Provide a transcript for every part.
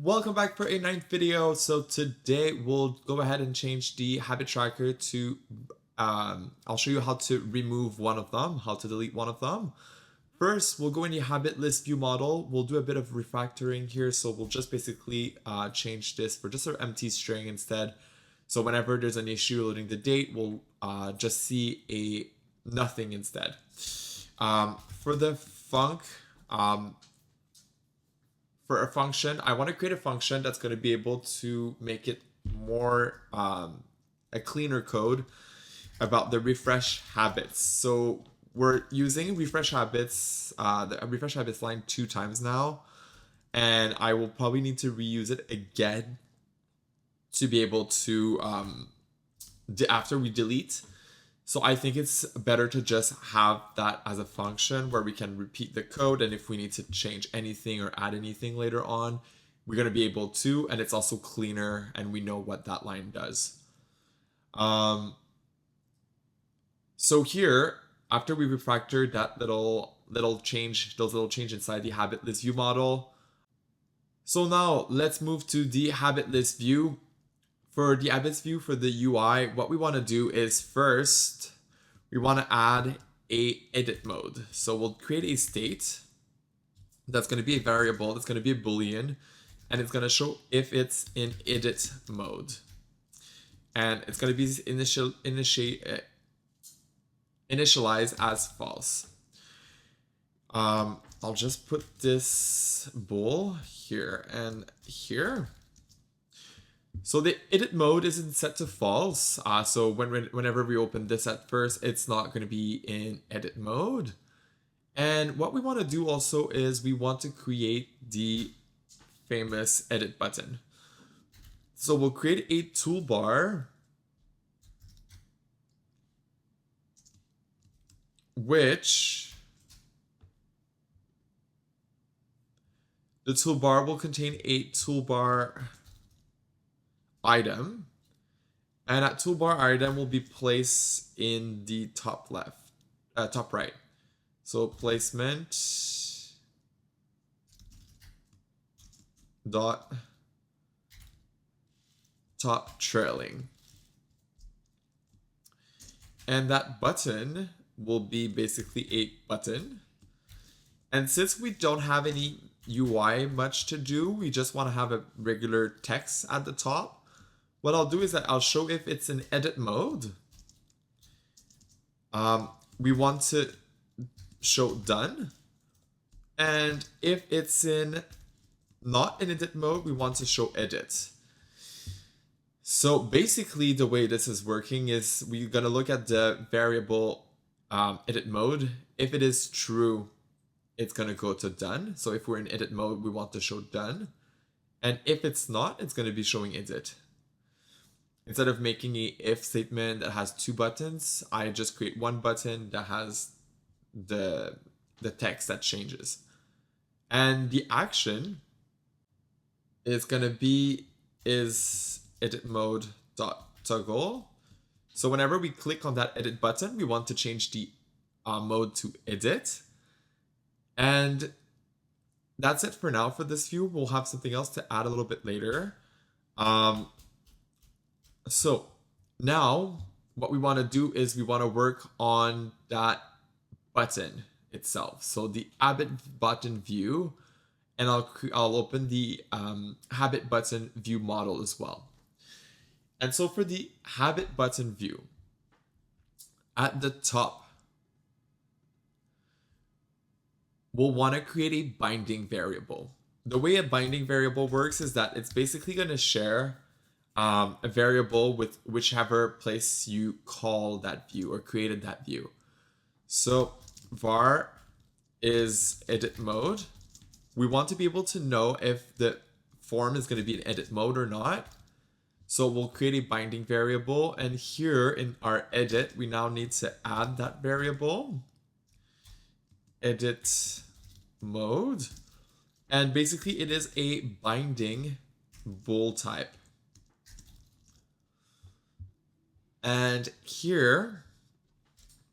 Welcome back for a ninth video. So today we'll go ahead and change the habit tracker to I'll show you how to remove one of them, how to delete one of them. First, we'll go in the habit list view model. We'll do a bit of refactoring here. So we'll just basically change this for just an empty string instead. So whenever there's an issue loading the date, we'll just see a nothing instead. For the func, for a function, I want to create a function that's going to be able to make it more a cleaner code about the refresh habits. So we're using refresh habits, the refresh habits line 2 times now, and I will probably need to reuse it again to be able to after we delete. So I think it's better to just have that as a function where we can repeat the code, and if we need to change anything or add anything later on, we're going to be able to, and it's also cleaner and we know what that line does. So here, after we refactored that little change, those little change inside the habit list view model. So now let's move to the habit list view. For the habits view for the UI, what we want to do is first, we want to add a edit mode. So we'll create a state that's going to be a variable, that's going to be a boolean, and it's going to show if it's in edit mode. And it's going to be initialized as false. I'll just put this bool here and here. So the edit mode isn't set to false. So whenever we open this at first, it's not going to be in edit mode. And what we want to do also is we want to create the famous edit button. So we'll create a toolbar which the toolbar will contain a toolbar item, and that toolbar item will be placed in the top left, top right. So placement dot top trailing, and that button will be basically a button. And since we don't have any UI much to do, we just want to have a regular text at the top. What I'll do is that I'll show if it's in edit mode. We want to show done. And if it's not in edit mode, we want to show edit. So basically the way this is working is we're going to look at the variable edit mode. If it is true, it's going to go to done. So if we're in edit mode, we want to show done. And if it's not, it's going to be showing edit. Instead of making a if statement that has 2 buttons, I just create one button that has the text that changes. And the action is going to be is edit mode dot toggle. So whenever we click on that edit button, we want to change the mode to edit. And that's it for now for this view. We'll have something else to add a little bit later. So now what we want to do is we want to work on that button itself. So the habit button view, and I'll open the habit button view model as well. And so for the habit button view, at the top, we'll want to create a binding variable. The way a binding variable works is that it's basically going to share a variable with whichever place you call that view or created that view. So var is edit mode. We want to be able to know if the form is going to be in edit mode or not. So we'll create a binding variable, and here in our edit, we now need to add that variable, edit mode, and basically it is a binding bool type. And here,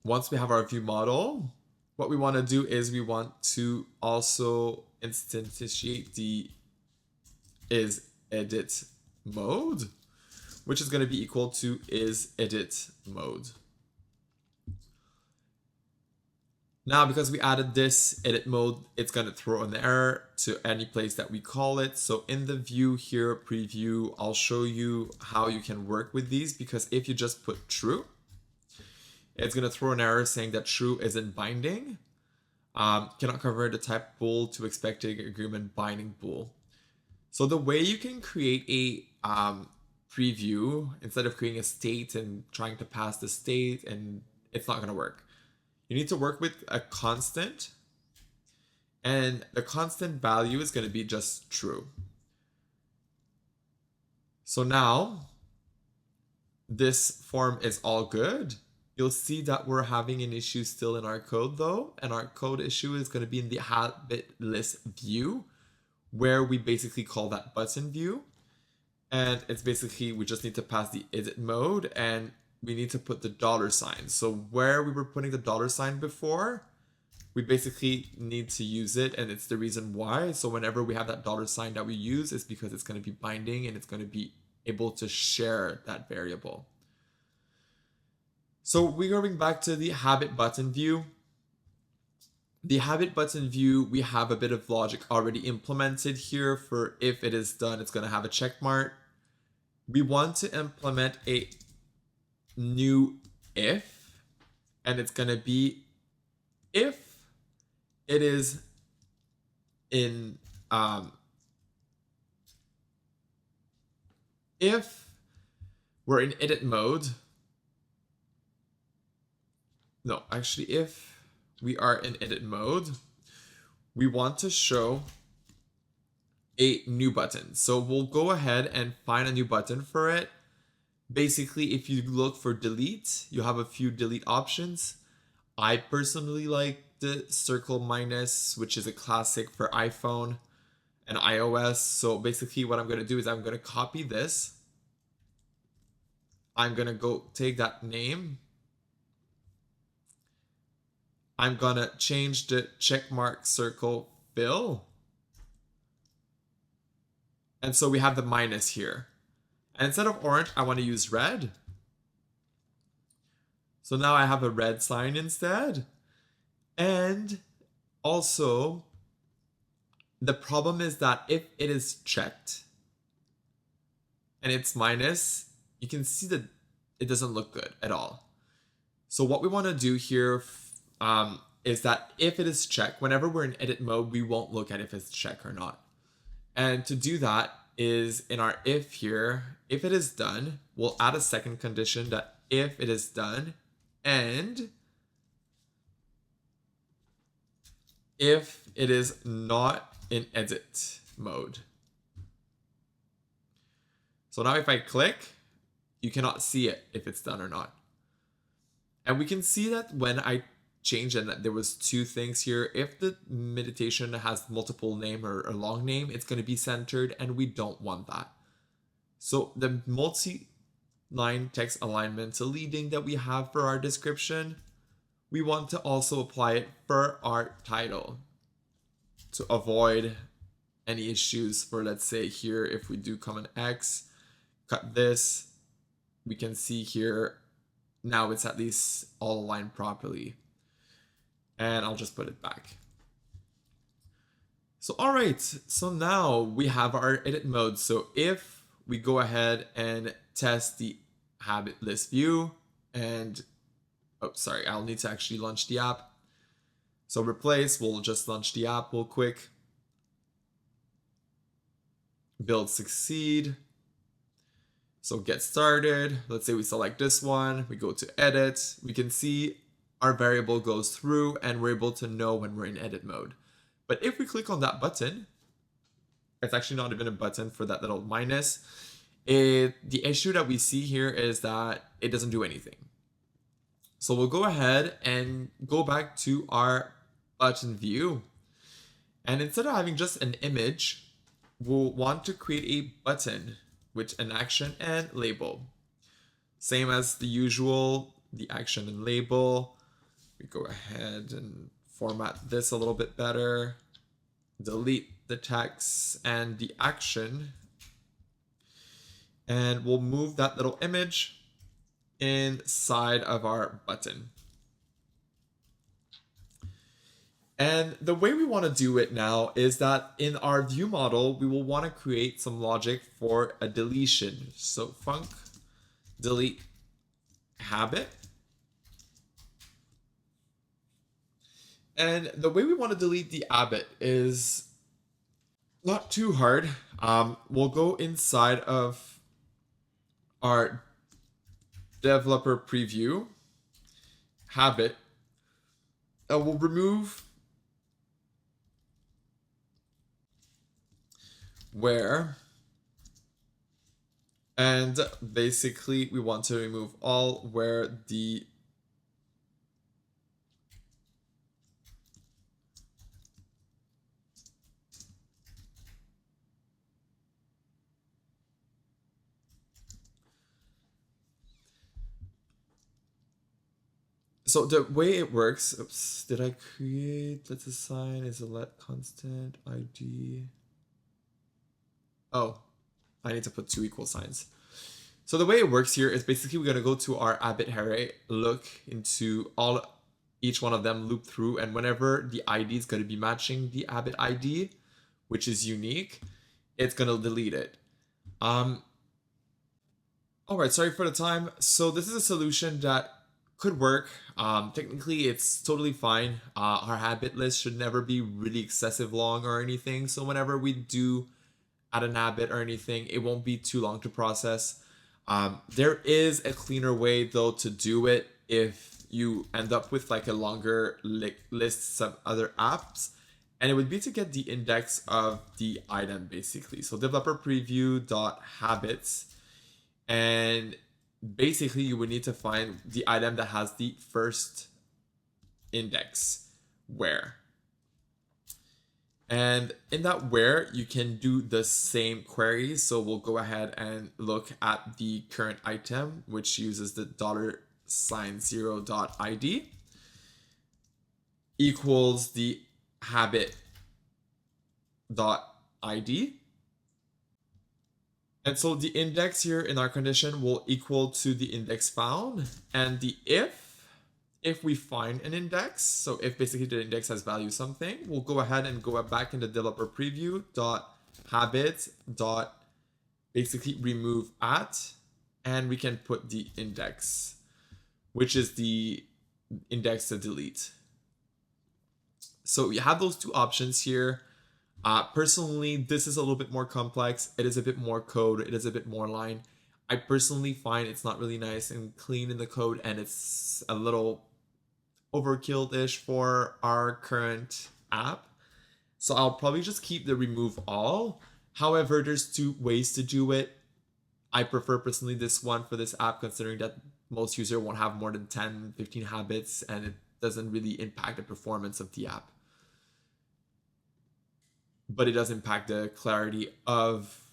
once we have our view model, what we want to do is we want to also instantiate the is edit mode, which is going to be equal to is edit mode. Now, because we added this edit mode, it's going to throw an error to any place that we call it. So in the view here, preview, I'll show you how you can work with these, because if you just put true, it's going to throw an error saying that true isn't binding. Cannot convert the type bool to expected agreement binding bool. So the way you can create a preview, instead of creating a state and trying to pass the state, and it's not going to work. You need to work with a constant, and the constant value is going to be just true. So now this form is all good. You'll see that we're having an issue still in our code though, and our code issue is going to be in the habit list view, where we basically call that button view. And it's basically, we just need to pass the edit mode, and we need to put the $sign. So where we were putting the $sign before, we basically need to use it, and it's the reason why. So whenever we have that $sign that we use, it's because it's going to be binding and it's going to be able to share that variable. So we're going back to the habit button view. The habit button view, we have a bit of logic already implemented here. For if it is done, it's going to have a check mark. We want to implement a new if, and it's going to be if it is in if we're in edit mode. No, actually, if we are in edit mode, we want to show a new button. So we'll go ahead and find a new button for it. Basically, if you look for delete, you have a few delete options. I personally like the circle minus, which is a classic for iPhone and iOS. So basically what I'm going to do is I'm going to copy this. I'm going to go take that name. I'm going to change the checkmark circle fill. And so we have the minus here. And instead of orange, I want to use red. So now I have a red sign instead. And also, the problem is that if it is checked and it's minus, you can see that it doesn't look good at all. So what we want to do here is that if it is checked, whenever we're in edit mode, we won't look at if it's checked or not. And to do that is in our if here, if it is done, we'll add a second condition that if it is done, and if it is not in edit mode. So now if I click, you cannot see it if it's done or not. And we can see that when I change and that there was two things here. If the meditation has multiple name or a long name, it's going to be centered, and we don't want that. So the multi-line text alignment to leading that we have for our description, we want to also apply it for our title to avoid any issues for, let's say here, if we do comment X, cut this, we can see here, now it's at least all aligned properly. And I'll just put it back. So, all right, so now we have our edit mode. So if we go ahead and test the habit list view and, oh, sorry, I'll need to actually launch the app. So replace, we'll just launch the app real quick. Build succeed. So get started. Let's say we select this one. We go to edit. We can see our variable goes through, and we're able to know when we're in edit mode. But if we click on that button, it's actually not even a button for that little minus. The issue that we see here is that it doesn't do anything. So we'll go ahead and go back to our button view. And instead of having just an image, we'll want to create a button with an action and label. Same as the usual, the action and label. We go ahead and format this a little bit better. Delete the text and the action, and we'll move that little image inside of our button. And the way we want to do it now is that in our view model, we will want to create some logic for a deletion. So func delete habit. And the way we want to delete the habit is not too hard. We'll go inside of our developer preview habit. We'll remove where, and basically we want to remove all where the so the way it works, oops, did I create, let's assign is a let constant ID. Oh, I need to put 2 equal signs. So the way it works here is basically we're going to go to our habit array, look into each one of them, loop through, and whenever the ID is going to be matching the habit ID, which is unique, it's going to delete it. All right, sorry for the time. So this is a solution that could work. Technically, it's totally fine. Our habit list should never be really excessive long or anything. So whenever we do add an habit or anything, it won't be too long to process. There is a cleaner way though to do it if you end up with like a longer list of other apps, and it would be to get the index of the item basically. So developer preview dot habits, and basically you would need to find the item that has the first index where. And in that where, you can do the same query. So we'll go ahead and look at the current item, which uses the $0.0.id equals the habit.id. And so the index here in our condition will equal to the index found, and the if we find an index, so if basically the index has value something, we'll go ahead and go back in the developer preview dot habit dot basically remove at, and we can put the index, which is the index to delete. So you have those 2 options here. Personally, this is a little bit more complex. It is a bit more code. It is a bit more line. I personally find it's not really nice and clean in the code, and it's a little overkill-ish for our current app. So I'll probably just keep the remove all. However, there's 2 ways to do it. I prefer personally this one for this app, considering that most users won't have more than 10, 15 habits, and it doesn't really impact the performance of the app. But it does impact the clarity of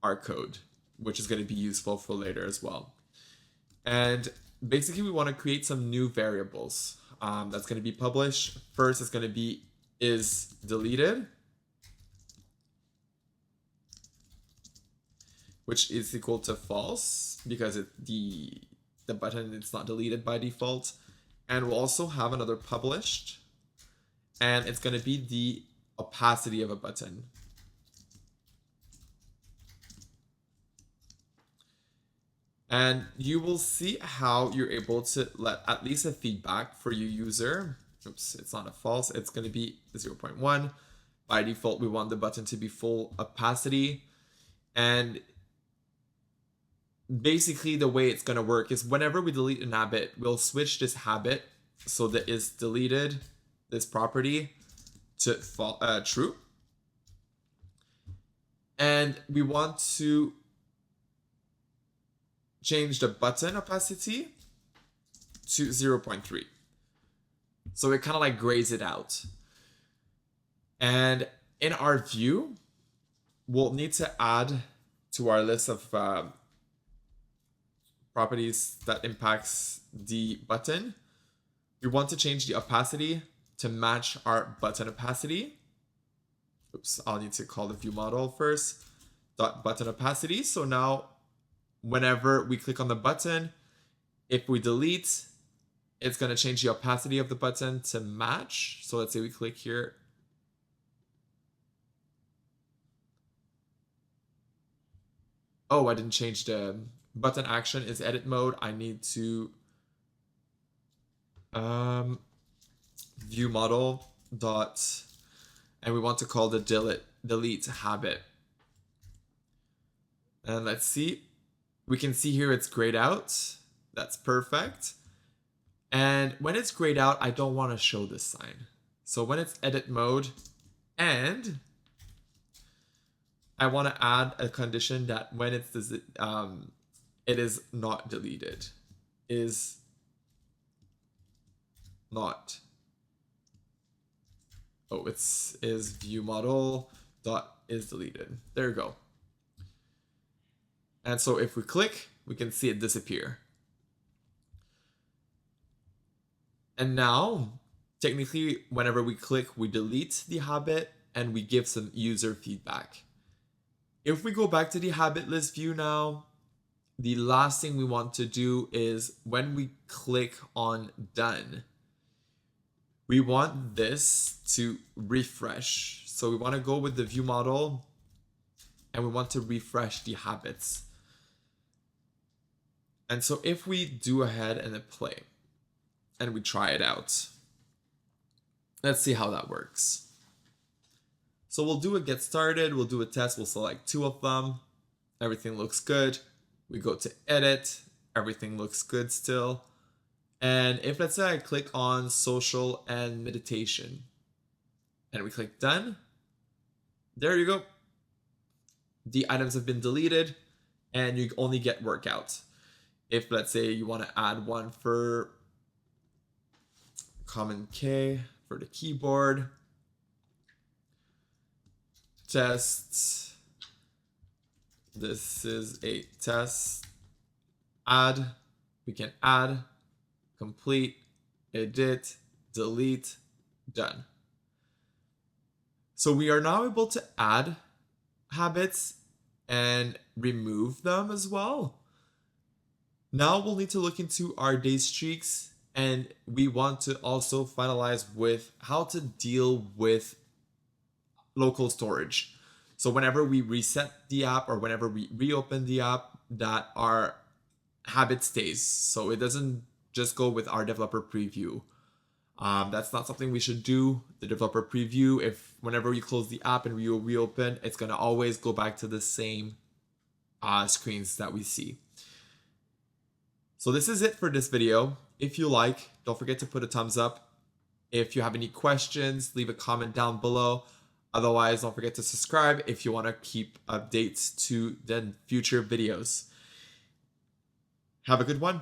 our code, which is going to be useful for later as well. And basically we want to create some new variables that's going to be published. First it's going to be is deleted, which is equal to false because the button is not deleted by default. And we'll also have another published, and it's going to be the opacity of a button. And you will see how you're able to let at least a feedback for your user. Oops, it's not a false, it's going to be 0.1. By default, we want the button to be full opacity. And basically the way it's going to work is whenever we delete an habit, we'll switch this habit so that is deleted, this property, to true. And we want to change the button opacity to 0.3. So it kind of like grays it out. And in our view, we'll need to add to our list of properties that impacts the button. We want to change the opacity to match our button opacity. oops, I'll need to call the view model first, dot button opacity. So now whenever we click on the button, if we delete, it's going to change the opacity of the button to match. So let's say we click here. Oh, I didn't change the button action is edit mode. I need to view model dot, and we want to call the delete habit. And let's see, we can see here it's grayed out. That's perfect. And when it's grayed out, I don't want to show this sign. So when it's edit mode, and I want to add a condition that when it's it is not deleted, is not. Oh, it's is view model dot is deleted. There you go. And so if we click, we can see it disappear. And now, technically, whenever we click, we delete the habit and we give some user feedback. If we go back to the habit list view now, the last thing we want to do is when we click on done, we want this to refresh. So we want to go with the view model and we want to refresh the habits. And so if we do ahead and play and we try it out, let's see how that works. So we'll do a get started, we'll do a test, we'll select 2 of them. Everything looks good. We go to edit, everything looks good still. And if let's say I click on social and meditation and we click done, there you go. The items have been deleted and you only get workout. If let's say you want to add one for common K for the keyboard, test, this is a test, add, we can add, complete, edit, delete, done. So we are now able to add habits and remove them as well. Now we'll need to look into our day streaks, and we want to also finalize with how to deal with local storage. So whenever we reset the app or whenever we reopen the app, that our habit stays. So it doesn't just go with our developer preview. That's not something we should do. The developer preview, if whenever we close the app and we reopen, it's going to always go back to the same screens that we see. So this is it for this video. If you like, don't forget to put a thumbs up. If you have any questions, leave a comment down below. Otherwise, don't forget to subscribe if you want to keep updates to the future videos. Have a good one.